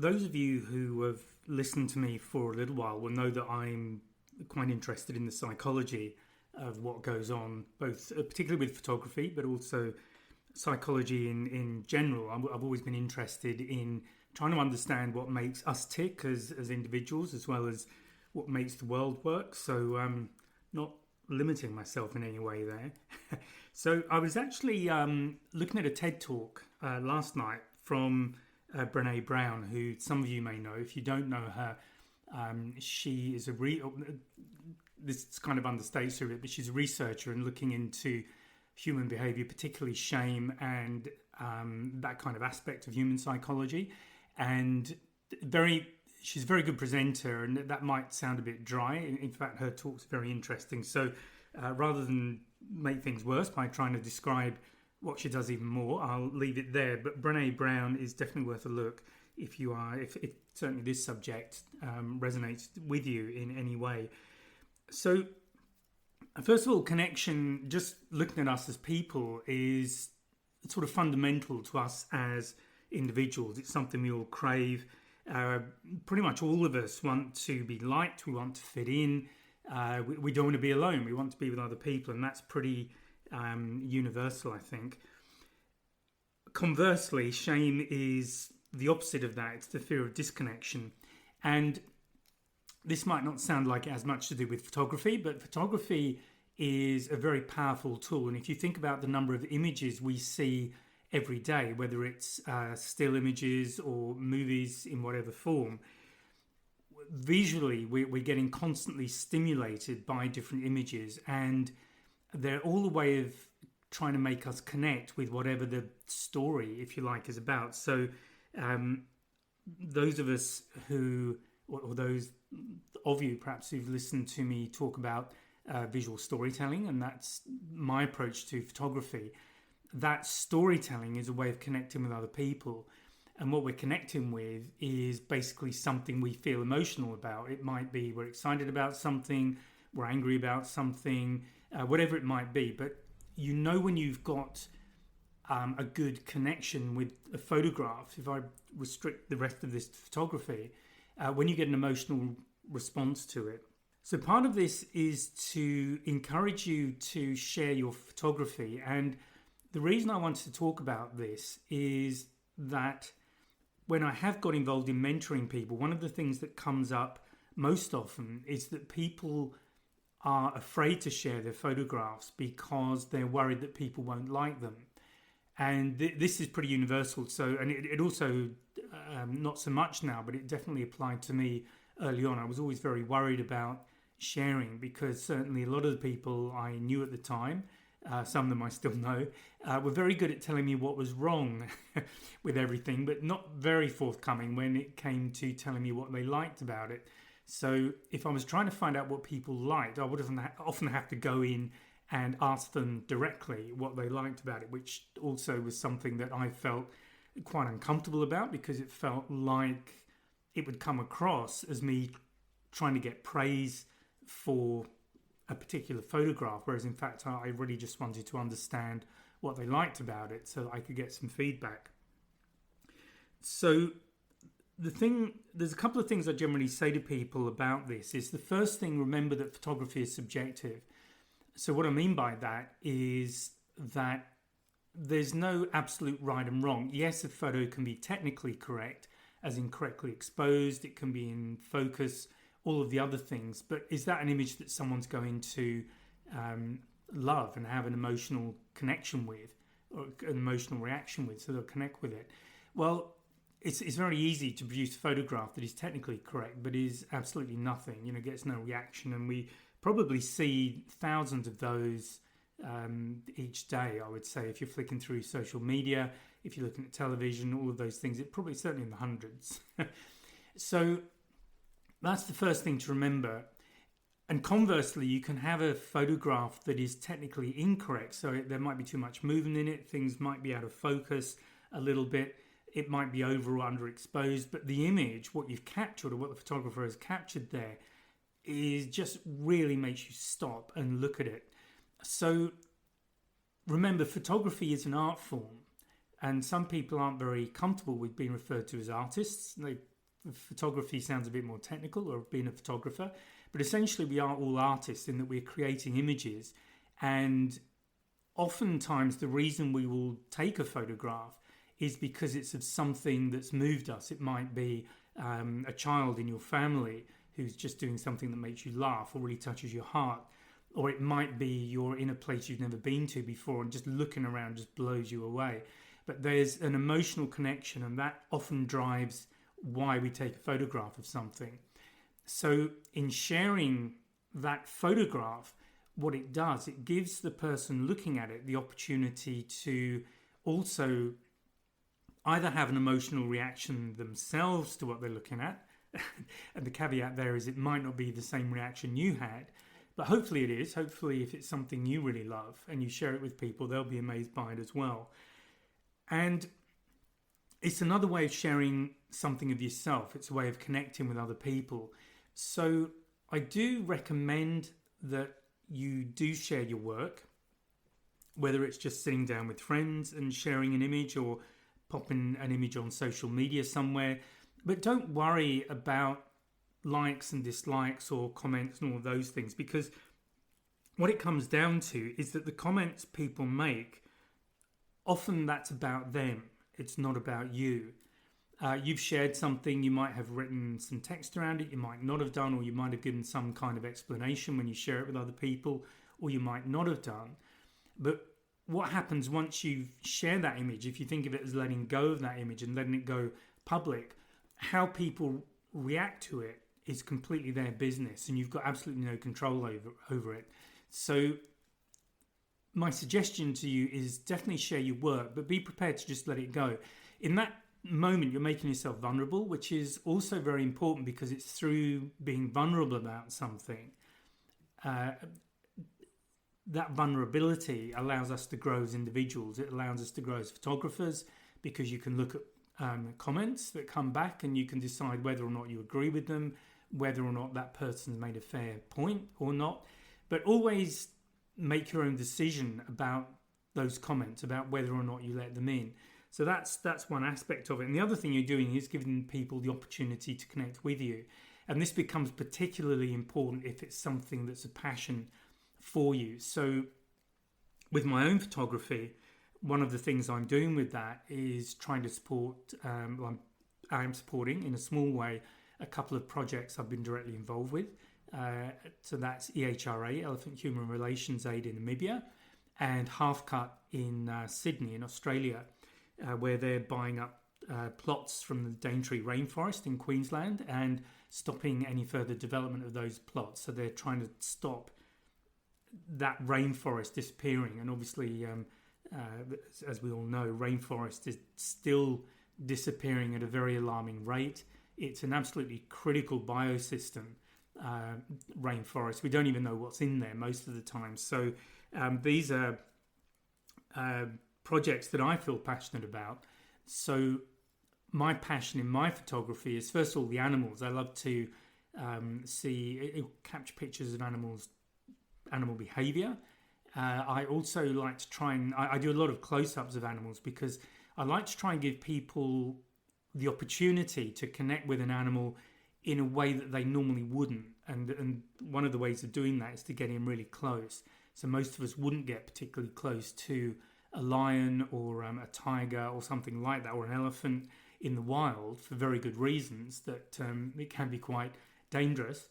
those of you who have listened to me for a little while will know that I'm quite interested in the psychology of what goes on, both particularly with photography, but also psychology in general. I've always been interested in trying to understand what makes us tick as individuals, as well as what makes the world work. So not limiting myself in any way there. So I was actually looking at a TED talk last night from Brene Brown, who some of you may know. If you don't know her, she is this kind of understates her, but she's a researcher and looking into human behavior, particularly shame and that kind of aspect of human psychology. And she's a very good presenter, and that might sound a bit dry. In fact, her talk's very interesting. So rather than make things worse by trying to describe what she does even more, I'll leave it there. But Brene Brown is definitely worth a look if certainly this subject resonates with you in any way. So first of all, connection, just looking at us as people, is sort of fundamental to us as individuals. It's something we all crave. Pretty much all of us want to be liked. We want to fit in. We don't want to be alone. We want to be with other people, and that's pretty universal, I think. Conversely, shame is the opposite of that. It's the fear of disconnection. And this might not sound like it has much to do with photography, but photography is a very powerful tool. And if you think about the number of images we see every day, whether it's still images or movies in whatever form, visually we're getting constantly stimulated by different images, and they're all a way of trying to make us connect with whatever the story, if you like, is about. So those of us who, or those of you perhaps who've listened to me talk about visual storytelling, and that's my approach to photography, that storytelling is a way of connecting with other people. And what we're connecting with is basically something we feel emotional about. It might be we're excited about something, we're angry about something, whatever it might be. But you know when you've got a good connection with a photograph, if I restrict the rest of this to photography, when you get an emotional response to it. So part of this is to encourage you to share your photography. And the reason I wanted to talk about this is that when I have got involved in mentoring people, one of the things that comes up most often is that people are afraid to share their photographs because they're worried that people won't like them. And this is pretty universal. So, and it also, not so much now, but it definitely applied to me early on. I was always very worried about sharing because certainly a lot of the people I knew at the time, some of them I still know, were very good at telling me what was wrong with everything, but not very forthcoming when it came to telling me what they liked about it. So if I was trying to find out what people liked, I would often have to go in and ask them directly what they liked about it, which also was something that I felt quite uncomfortable about because it felt like it would come across as me trying to get praise for a particular photograph, whereas in fact I really just wanted to understand what they liked about it so that I could get some feedback. So there's a couple of things I generally say to people about this. Is the first thing, remember that photography is subjective. So what I mean by that is that there's no absolute right and wrong. Yes, a photo can be technically correct, as in correctly exposed, it can be in focus, all of the other things, but is that an image that someone's going to love and have an emotional connection with, or an emotional reaction with, so they'll connect with it? Well, it's very easy to produce a photograph that is technically correct but is absolutely nothing, gets no reaction, and we probably see thousands of those each day, I would say. If you're flicking through social media, if you're looking at television, all of those things, it probably certainly in the hundreds. So that's the first thing to remember. And conversely, you can have a photograph that is technically incorrect. So there might be too much movement in it. Things might be out of focus a little bit. It might be over or underexposed. But the image, what you've captured or what the photographer has captured there, is just really makes you stop and look at it. So remember, photography is an art form. And some people aren't very comfortable with being referred to as artists. They photography sounds a bit more technical, or being a photographer, but essentially we are all artists in that we're creating images. And oftentimes the reason we will take a photograph is because it's of something that's moved us. It might be a child in your family who's just doing something that makes you laugh or really touches your heart. Or it might be you're in a place you've never been to before and just looking around just blows you away. But there's an emotional connection, and that often drives why we take a photograph of something. So in sharing that photograph, what it does, it gives the person looking at it the opportunity to also either have an emotional reaction themselves to what they're looking at. And the caveat there is it might not be the same reaction you had, but hopefully it is. Hopefully if it's something you really love and you share it with people, they'll be amazed by it as well. And it's another way of sharing something of yourself. It's a way of connecting with other people. So I do recommend that you do share your work, whether it's just sitting down with friends and sharing an image or popping an image on social media somewhere. But don't worry about likes and dislikes or comments and all of those things, because what it comes down to is that the comments people make, often that's about them. It's not about you. You've shared something, you might have written some text around it, you might not have done, or you might have given some kind of explanation when you share it with other people, or you might not have done. But what happens once you share that image, if you think of it as letting go of that image and letting it go public, how people react to it is completely their business, and you've got absolutely no control over it. So my suggestion to you is definitely share your work, but be prepared to just let it go. In that moment, you're making yourself vulnerable, which is also very important, because it's through being vulnerable about something. That vulnerability allows us to grow as individuals. It allows us to grow as photographers, because you can look at comments that come back and you can decide whether or not you agree with them, whether or not that person's made a fair point or not. But always make your own decision about those comments, about whether or not you let them in. So that's one aspect of it. And the other thing you're doing is giving people the opportunity to connect with you. And this becomes particularly important if it's something that's a passion for you. So with my own photography, one of the things I'm doing with that is trying to support, I'm supporting in a small way a couple of projects I've been directly involved with. So that's EHRA, Elephant Human Relations Aid in Namibia, and Half Cut in Sydney in Australia, where they're buying up plots from the Daintree rainforest in Queensland and stopping any further development of those plots. So they're trying to stop that rainforest disappearing. And obviously, as we all know, rainforest is still disappearing at a very alarming rate. It's an absolutely critical biosystem, rainforest. We don't even know what's in there most of the time. So these are projects that I feel passionate about. So my passion in my photography is, first of all, the animals. I love to capture pictures of animal behavior. I also like to try and I do a lot of close-ups of animals, because I like to try and give people the opportunity to connect with an animal in a way that they normally wouldn't. And one of the ways of doing that is to get in really close. So most of us wouldn't get particularly close to a lion or a tiger or something like that, or an elephant in the wild, for very good reasons, that it can be quite dangerous.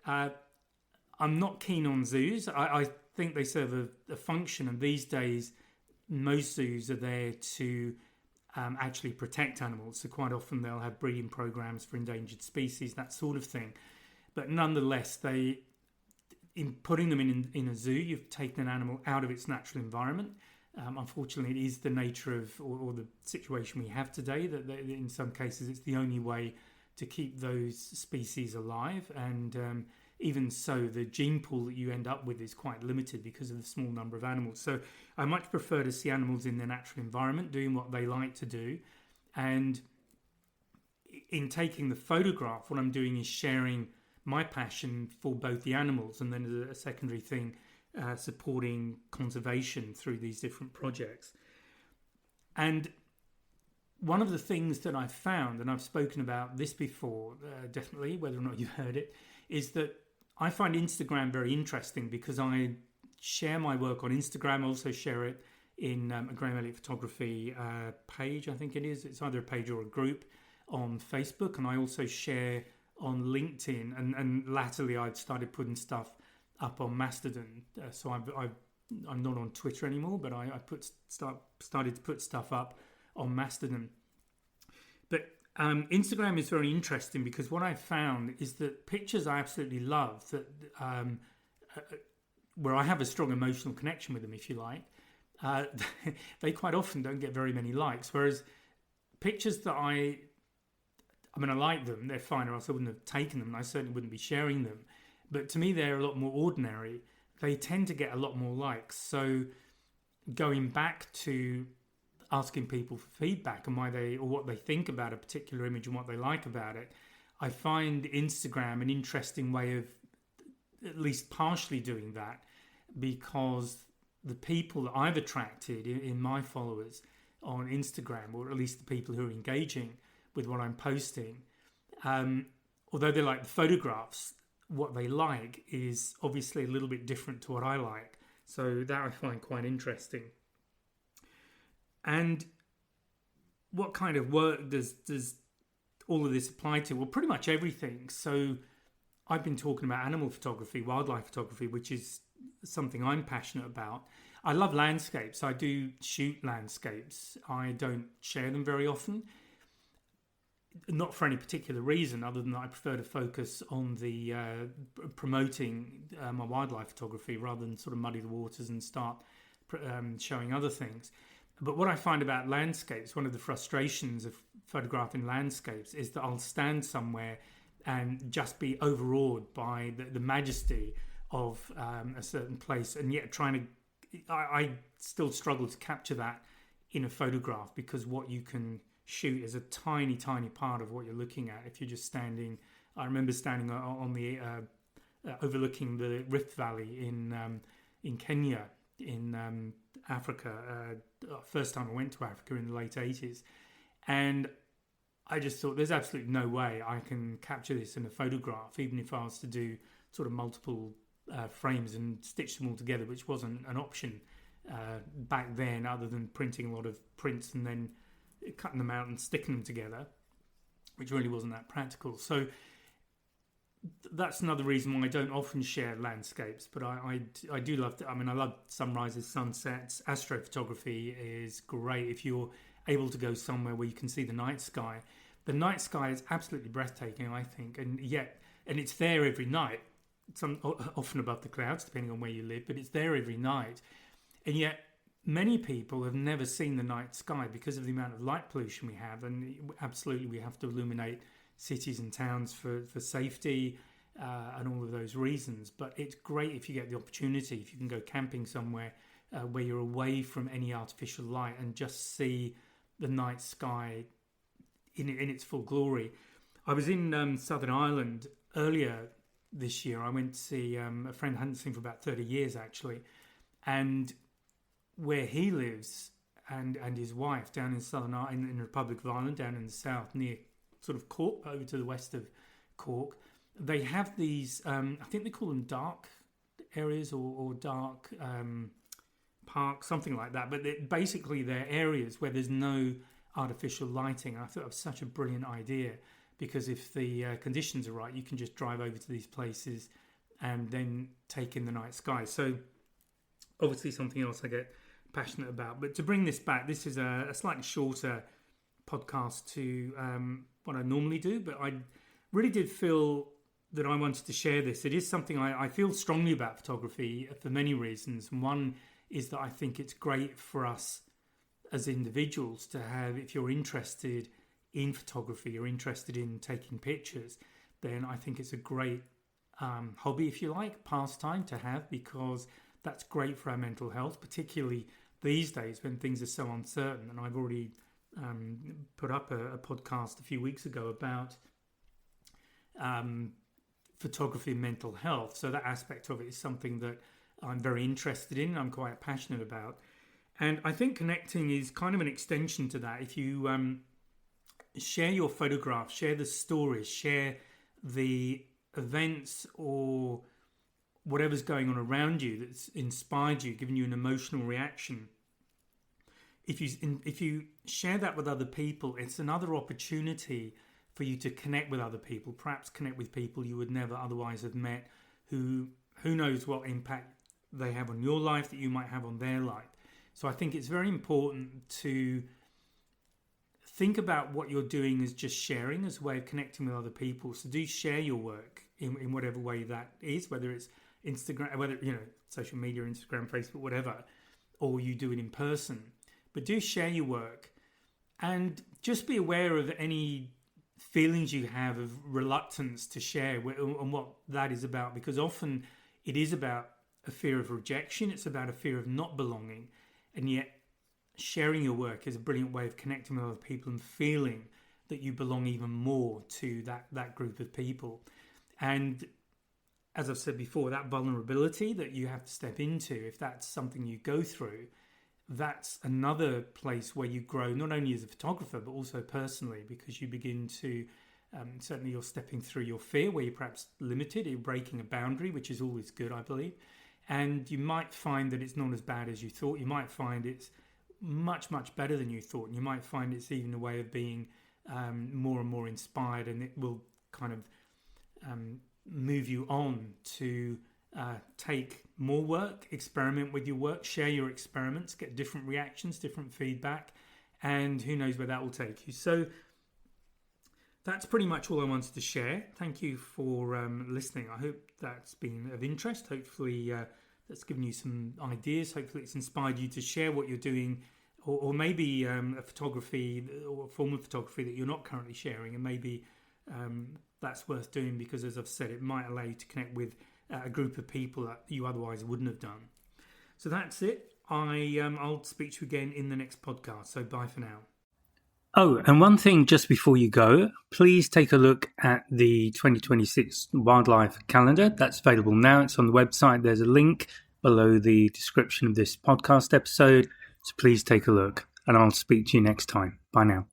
I'm not keen on zoos. I think they serve a function, and these days most zoos are there to actually protect animals. So quite often they'll have breeding programs for endangered species, that sort of thing. But nonetheless, in putting them in a zoo, you've taken an animal out of its natural environment. Unfortunately, it is the nature of or the situation we have today, that in some cases it's the only way to keep those species alive. And even so, the gene pool that you end up with is quite limited because of the small number of animals. So I much prefer to see animals in their natural environment, doing what they like to do. And in taking the photograph, what I'm doing is sharing my passion for both the animals, and then as a secondary thing, supporting conservation through these different projects. And one of the things that I've found, and I've spoken about this before, definitely, whether or not you've heard it, is that I find Instagram very interesting because I share my work on Instagram. I also share it in a Graham Elliott Photography page, I think it is. It's either a page or a group on Facebook, and I also share on LinkedIn. And latterly, I've started putting stuff up on Mastodon. So I'm not on Twitter anymore, but I started to put stuff up on Mastodon. But Instagram is very interesting because what I found is that pictures I absolutely love, that where I have a strong emotional connection with them, if you like, they quite often don't get very many likes. Whereas pictures that I like them, they're fine, or else I wouldn't have taken them, and I certainly wouldn't be sharing them. But to me, they're a lot more ordinary. They tend to get a lot more likes. So going back to asking people for feedback and what they think about a particular image and what they like about it, I find Instagram an interesting way of at least partially doing that, because the people that I've attracted in my followers on Instagram, or at least the people who are engaging with what I'm posting, although they like the photographs, what they like is obviously a little bit different to what I like. So that I find quite interesting. And what kind of work does all of this apply to? Well, pretty much everything. So I've been talking about animal photography, wildlife photography, which is something I'm passionate about. I love landscapes. I do shoot landscapes. I don't share them very often, not for any particular reason other than that I prefer to focus on the promoting my wildlife photography rather than sort of muddy the waters and start showing other things. But what I find about landscapes, one of the frustrations of photographing landscapes, is that I'll stand somewhere and just be overawed by the majesty of a certain place, and yet I still struggle to capture that in a photograph, because what you can shoot is a tiny, tiny part of what you're looking at. If you're just standing, I remember standing on the overlooking the Rift Valley in Kenya, in Africa. First time I went to Africa in the late 80s, and I just thought there's absolutely no way I can capture this in a photograph, even if I was to do sort of multiple frames and stitch them all together, which wasn't an option back then, other than printing a lot of prints and then cutting them out and sticking them together, which really wasn't that practical. So that's another reason why I don't often share landscapes, but I do love to, I love sunrises, sunsets. Astrophotography is great if you're able to go somewhere where you can see the night sky. The night sky is absolutely breathtaking, I think, and it's there every night. Often above the clouds, depending on where you live, but it's there every night. And yet many people have never seen the night sky because of the amount of light pollution we have, and absolutely we have to illuminate cities and towns for safety and all of those reasons. But it's great if you get the opportunity, if you can go camping somewhere where you're away from any artificial light and just see the night sky in its full glory. I was in Southern Ireland earlier this year. I went to see a friend I hadn't seen for about 30 years actually, and where he lives and his wife down in Southern Ireland, in the Republic of Ireland, down in the south near sort of Cork, over to the west of Cork, they have these I think they call them dark areas or dark parks, something like that, but basically they're areas where there's no artificial lighting. I thought it was such a brilliant idea, because if the conditions are right, you can just drive over to these places and then take in the night sky. So obviously something else I get passionate about. But to bring this back, this is a slightly shorter podcast to what I normally do, but I really did feel that I wanted to share this. It is something I feel strongly about photography for many reasons. And one is that I think it's great for us as individuals to have, if you're interested in photography, you're interested in taking pictures, then I think it's a great hobby, if you like, pastime to have, because that's great for our mental health, particularly these days when things are so uncertain. And I've already put up a podcast a few weeks ago about photography and mental health. So that aspect of it is something that I'm very interested in, I'm quite passionate about. And I think connecting is kind of an extension to that. If you share your photographs, share the stories, share the events or whatever's going on around you that's inspired you, given you an emotional reaction. If you share that with other people, it's another opportunity for you to connect with other people, perhaps connect with people you would never otherwise have met, who knows what impact they have on your life that you might have on their life. So I think it's very important to think about what you're doing as just sharing, as a way of connecting with other people. So do share your work in whatever way that is, whether it's Instagram, whether, social media, Instagram, Facebook, whatever, or you do it in person. But do share your work, and just be aware of any feelings you have of reluctance to share and what that is about, because often it is about a fear of rejection. It's about a fear of not belonging, and yet sharing your work is a brilliant way of connecting with other people and feeling that you belong even more to that group of people. And as I've said before, that vulnerability that you have to step into, if that's something you go through, that's another place where you grow, not only as a photographer, but also personally, because you begin to, certainly you're stepping through your fear where you're perhaps limited, you're breaking a boundary, which is always good, I believe. And you might find that it's not as bad as you thought. You might find it's much, much better than you thought. And you might find it's even a way of being more and more inspired, and it will kind of move you on to take more work, experiment with your work, share your experiments, get different reactions, different feedback, and who knows where that will take you. So that's pretty much all I wanted to share. Thank you for listening. I hope that's been of interest. Hopefully that's given you some ideas. Hopefully it's inspired you to share what you're doing, or maybe a photography or a form of photography that you're not currently sharing, and maybe that's worth doing, because as I've said, it might allow you to connect with a group of people that you otherwise wouldn't have done. So that's it. I'll speak to you again in the next podcast. So bye for now. Oh, and one thing just before you go, please take a look at the 2026 wildlife calendar. That's available now. It's on the website. There's a link below the description of this podcast episode. So please take a look, and I'll speak to you next time. Bye now.